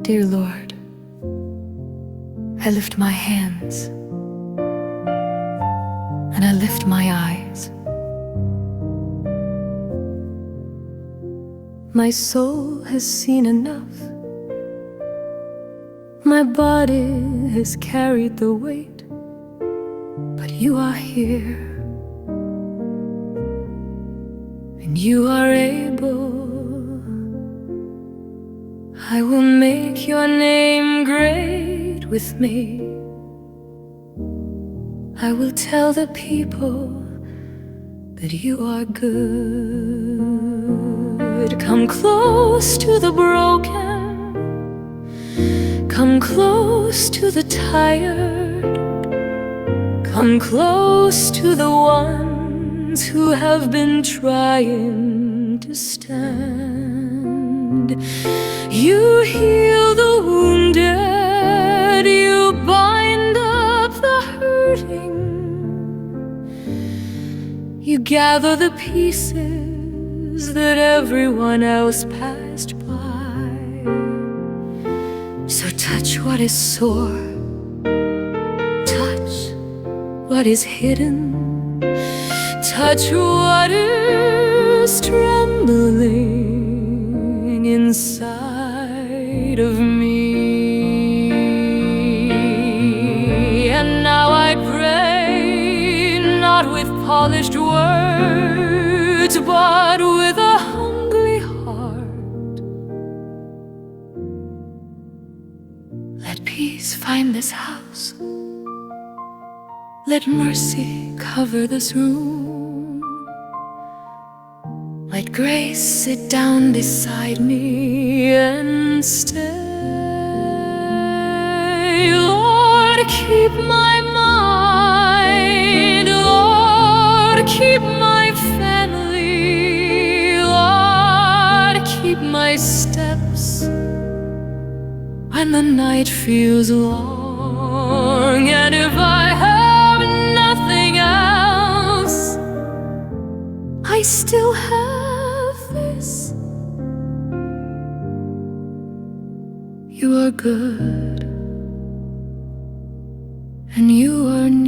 Dear Lord, I lift my hands and I lift my eyes. My soul has seen enough. My body has carried the weight, but you are here, and you are able. I will make your name great with me. I will tell the people that you are good. Come close to the broken, come close to the tired, come close to the ones who have been trying to stand. You heal the wounded, you bind up the hurting, you gather the pieces that everyone else passed by. So touch what is sore, touch what is hidden, touch what is trembling inside of me. And now I pray, not with polished words, but with a hungry heart. Let peace find this house. Let mercy cover this room. Let grace sit down beside me and stay. Lord, keep my mind. Lord, keep my family. Lord, keep my steps when the night feels long. And if I have nothing else, I still have this. You are good, and you are near.